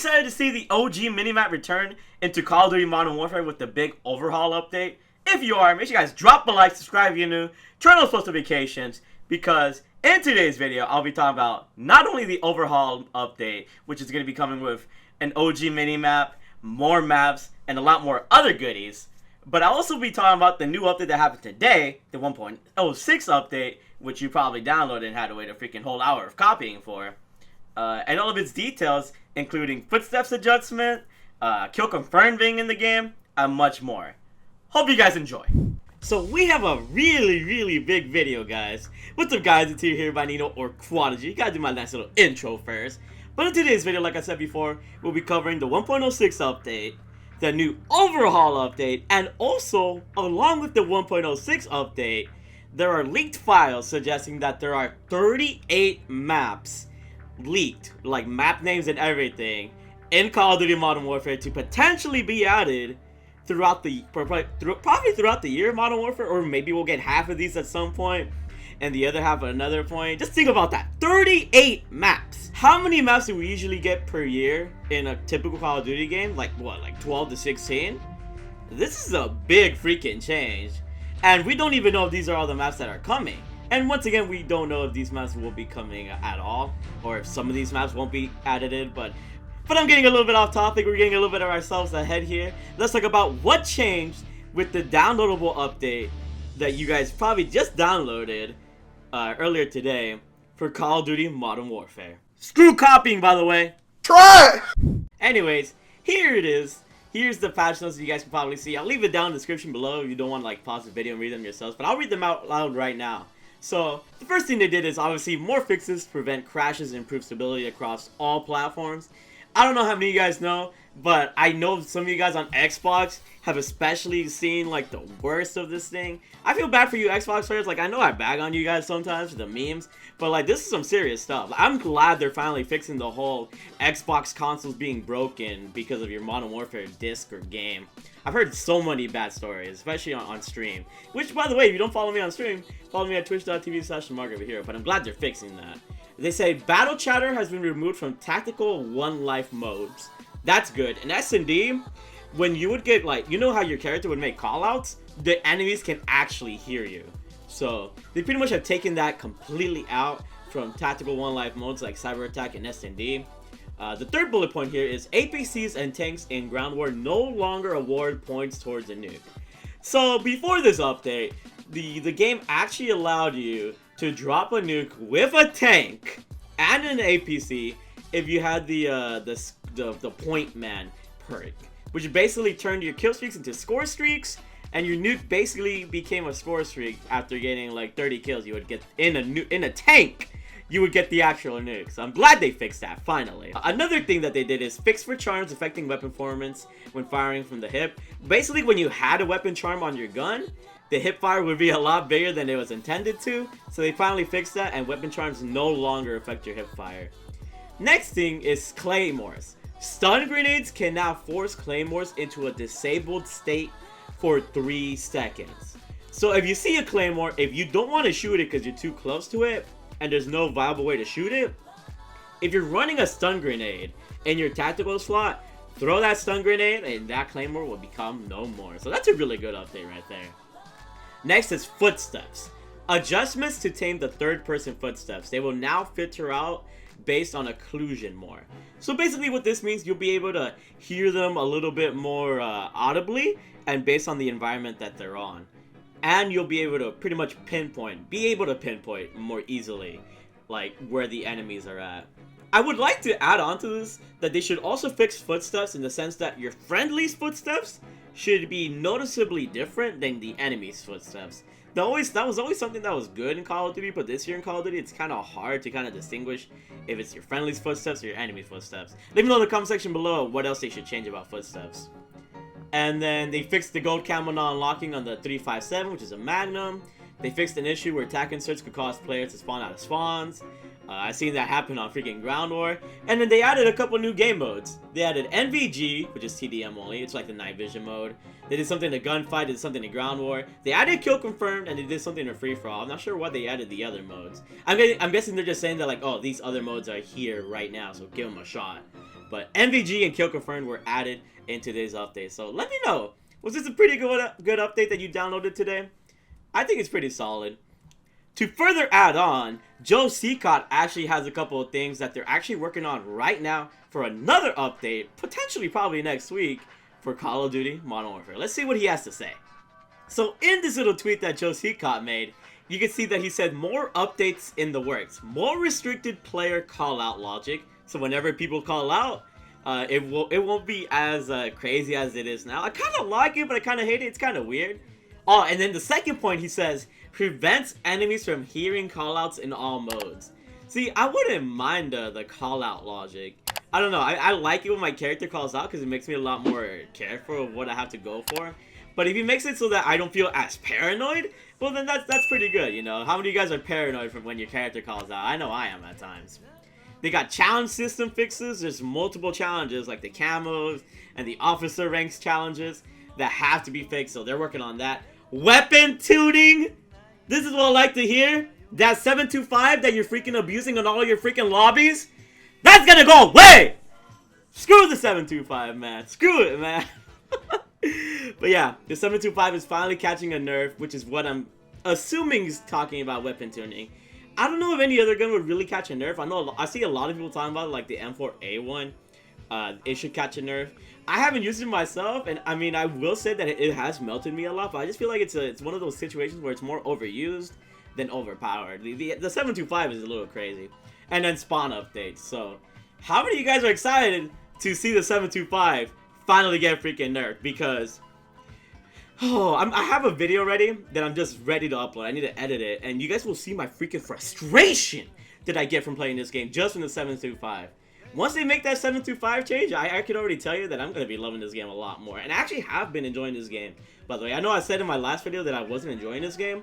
excited to see the OG minimap return into Call of Duty Modern Warfare with the big overhaul update? If you are, make sure you guys drop a like, subscribe if you're new, turn on post notifications, because in today's video, I'll be talking about not only the overhaul update, which is going to be coming with an OG minimap, more maps, and a lot more other goodies, but I'll also be talking about the new update that happened today, the 1.06 update, which you probably downloaded and had to wait a freaking whole hour of copying for. And all of its details, including footsteps adjustment, kill confirmed being in the game, and much more. Hope you guys enjoy. So we have a really big video, guys. What's up, guys? It's here Bayanino or Quadigy. You gotta do my nice little intro first. But in today's video, like I said before, we'll be covering the 1.06 update, the new overhaul update, and also, along with the 1.06 update, there are leaked files suggesting that there are 38 maps leaked, like map names and everything, in Call of Duty Modern Warfare to potentially be added throughout the probably throughout the year of Modern Warfare, or maybe we'll get half of these at some point and the other half at another point. Just think about that. 38 maps. How many maps do we usually get per year in a typical Call of Duty game? Like what, like 12 to 16? This is a big freaking change. And we don't even know if these are all the maps that are coming. And once again, we don't know if these maps will be coming at all, or if some of these maps won't be added in, but I'm getting a little bit off topic. We're getting a little bit of ourselves ahead here. Let's talk about what changed with the downloadable update that you guys probably just downloaded earlier today for Call of Duty Modern Warfare. Screw copying, by the way. Try! Anyways, here it is. Here's the patch notes that you guys can probably see. I'll leave it down in the description below if you don't want to like pause the video and read them yourselves, but I'll read them out loud right now. So, the first thing they did is obviously more fixes to prevent crashes and improve stability across all platforms. I don't know how many of you guys know, but I know some of you guys on Xbox have especially seen like the worst of this thing. I feel bad for you Xbox players. Like, I know I bag on you guys sometimes for the memes, but like, this is some serious stuff. I'm glad they're finally fixing the whole Xbox consoles being broken because of your Modern Warfare disc or game. I've heard so many bad stories, especially on stream. Which, by the way, if you don't follow me on stream, follow me at twitch.tv/TheMarkOfAHero, but I'm glad they're fixing that. They say battle chatter has been removed from tactical one life modes. That's good. In S&D, when you would get like, you know how your character would make callouts? The enemies can actually hear you. So they pretty much have taken that completely out from tactical one life modes like cyber attack and S&D. The third bullet point here is APCs and tanks in ground war no longer award points towards a nuke. So before this update, the game actually allowed you to drop a nuke with a tank and an APC if you had the point man perk, which basically turned your kill streaks into score streaks, and your nuke basically became a score streak. After getting like 30 kills, you would get in a tank. You would get the actual nuke. So I'm glad they fixed that, finally. Another thing that they did is fix for charms affecting weapon performance when firing from the hip. Basically, when you had a weapon charm on your gun, the hip fire would be a lot bigger than it was intended to. So they finally fixed that, and weapon charms no longer affect your hip fire. Next thing is claymores. Stun grenades can now force claymores into a disabled state for 3 seconds. So if you see a claymore, if you don't want to shoot it because you're too close to it, and there's no viable way to shoot it, if you're running a stun grenade in your tactical slot, throw that stun grenade and that claymore will become no more. So that's a really good update right there. Next is footsteps. Adjustments to tame the third person footsteps. They will now filter out based on occlusion more. So basically what this means, you'll be able to hear them a little bit more audibly and based on the environment that they're on. And you'll be able to pretty much pinpoint more easily, like where the enemies are at. I would like to add on to this that they should also fix footsteps in the sense that your friendly's footsteps should be noticeably different than the enemy's footsteps. That was always something that was good in Call of Duty, but this year in Call of Duty, it's kind of hard to kind of distinguish if it's your friendly's footsteps or your enemy's footsteps. Let me know in the comment section below what else they should change about footsteps. And then they fixed the gold camo non-unlocking on the 357, which is a Magnum. They fixed an issue where attack inserts could cause players to spawn out of spawns. I've seen that happen on freaking Ground War. And then they added a couple new game modes. They added NVG, which is TDM only. It's like the night vision mode. They did something to Gunfight, did something to Ground War. They added Kill Confirmed, and they did something to Free For All. I'm not sure why they added the other modes. I'm guessing they're just saying that like, oh, these other modes are here right now, so give them a shot. But MVG and Kill Confirmed were added in today's update. So let me know, was this a pretty good update that you downloaded today? I think it's pretty solid. To further add on, Joe COD actually has a couple of things that they're actually working on right now for another update, potentially probably next week, for Call of Duty Modern Warfare. Let's see what he has to say. So in this little tweet that Joe COD made, you can see that he said more updates in the works, more restricted player call out logic. So whenever people call out, it won't be as crazy as it is now. I kind of like it, but I kind of hate it. It's kind of weird. Oh, and then the second point, he says, prevents enemies from hearing callouts in all modes. See, I wouldn't mind the call-out logic. I don't know. I like it when my character calls out because it makes me a lot more careful of what I have to go for. But if he makes it so that I don't feel as paranoid, well, then that's pretty good, you know. How many of you guys are paranoid from when your character calls out? I know I am at times. They got challenge system fixes. There's multiple challenges like the camos and the officer ranks challenges that have to be fixed, so they're working on that. Weapon tuning! This is what I like to hear. That 725 that you're freaking abusing on all your freaking lobbies, that's gonna go away! Screw the 725, man. Screw it, man. But yeah, the 725 is finally catching a nerf, which is what I'm assuming is talking about weapon tuning. I don't know if any other gun would really catch a nerf. I see a lot of people talking about it, like the M4A1. It should catch a nerf. I haven't used it myself, and I mean, I will say that it has melted me a lot, but I just feel like it's one of those situations where it's more overused than overpowered. The 725 is a little crazy. And then spawn updates. So, how many of you guys are excited to see the 725 finally get freaking nerfed? Because, I have a video ready that I'm just ready to upload. I need to edit it, and you guys will see my freaking frustration that I get from playing this game just from the 725. Once they make that 725 change, I can already tell you that I'm going to be loving this game a lot more. And I actually have been enjoying this game, by the way. I know I said in my last video that I wasn't enjoying this game.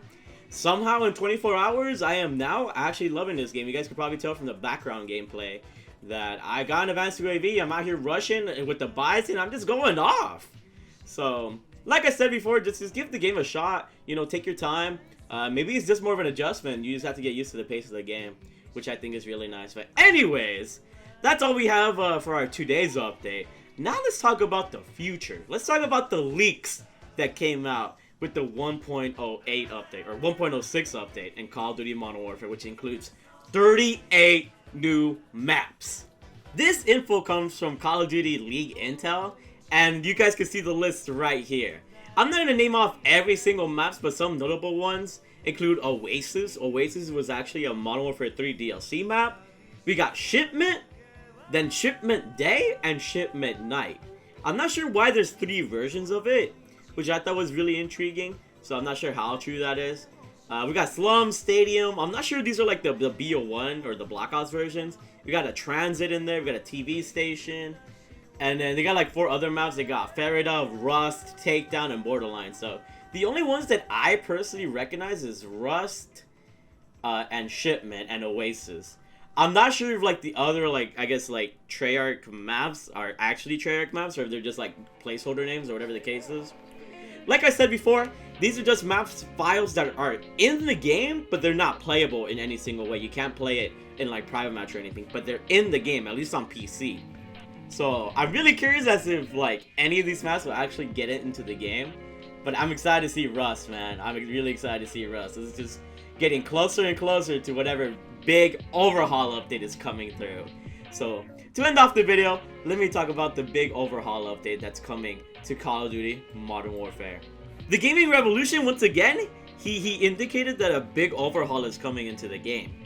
Somehow in 24 hours, I am now actually loving this game. You guys can probably tell from the background gameplay that I got an advanced UAV. I'm out here rushing with the Bison. I'm just going off. So, like I said before, just give the game a shot. You know, take your time. Maybe it's just more of an adjustment. You just have to get used to the pace of the game, which I think is really nice. But anyways, that's all we have for our today's update. Now let's talk about the future. Let's talk about the leaks that came out with the 1.08 update, or 1.06 update in Call of Duty Modern Warfare, which includes 38 new maps. This info comes from Call of Duty League Intel, and you guys can see the list right here. I'm not going to name off every single maps, but some notable ones include Oasis. Oasis was actually a Modern Warfare 3 DLC map. We got Shipment, then Shipment Day, and Shipment Night. I'm not sure why there's 3 versions of it, which I thought was really intriguing, so I'm not sure how true that is. We got Slum, Stadium. I'm not sure if these are like the BO1 or the Black Ops versions. We got a Transit in there, we got a TV station, and then they got like 4 other maps. They got Farida, Rust, Takedown, and Borderline. So the only ones that I personally recognize is Rust, and Shipment, and Oasis. I'm not sure if like the other, like, I guess like Treyarch maps are actually Treyarch maps, or if they're just like placeholder names or whatever the case is. Like I said before, these are just maps files that are in the game, but they're not playable in any single way. You can't play it in like private match or anything, but they're in the game, at least on PC. So I'm really curious as if like any of these maps will actually get it into the game. But I'm excited to see Rust, man. I'm really excited to see Rust. This is just getting closer and closer to whatever big overhaul update is coming through. So to end off the video, let me talk about the big overhaul update that's coming to Call of Duty Modern Warfare. The gaming revolution, once again, he indicated that a big overhaul is coming into the game.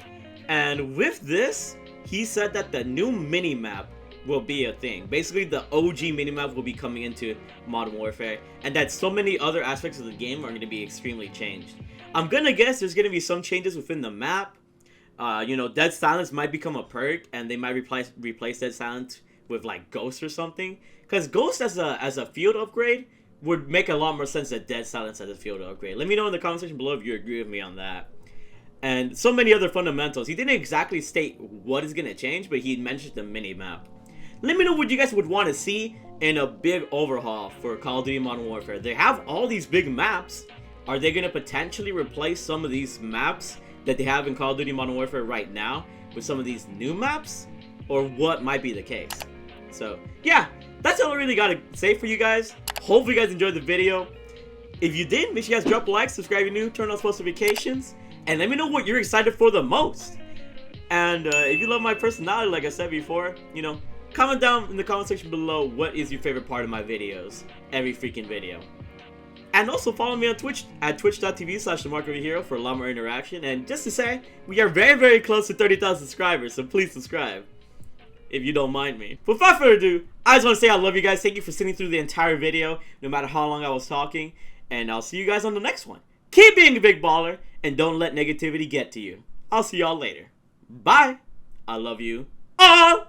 And with this, he said that the new minimap will be a thing. Basically, the OG minimap will be coming into Modern Warfare, and that so many other aspects of the game are going to be extremely changed. I'm gonna guess there's going to be some changes within the map. You know, Dead Silence might become a perk, and they might replace Dead Silence with like Ghost or something. Because Ghost as a field upgrade would make a lot more sense than Dead Silence as a field upgrade. Let me know in the comment section below if you agree with me on that. And so many other fundamentals. He didn't exactly state what is going to change, but he mentioned the minimap. Let me know what you guys would want to see in a big overhaul for Call of Duty Modern Warfare. They have all these big maps. Are they going to potentially replace some of these maps that they have in Call of Duty Modern Warfare right now with some of these new maps? Or what might be the case? So yeah, that's all I really gotta say for you guys. Hopefully you guys enjoyed the video. If you did, make sure you guys drop a like, subscribe if you're new, turn on post notifications, and let me know what you're excited for the most. And if you love my personality, like I said before, you know, comment down in the comment section below what is your favorite part of my videos, every freaking video. And also follow me on Twitch at twitch.tv/TheMarkOfAHero for a lot more interaction. And just to say, we are very, very close to 30,000 subscribers, so please subscribe if you don't mind me. But without further ado, I just want to say I love you guys. Thank you for sitting through the entire video, no matter how long I was talking. And I'll see you guys on the next one. Keep being a big baller, and don't let negativity get to you. I'll see y'all later. Bye. I love you all.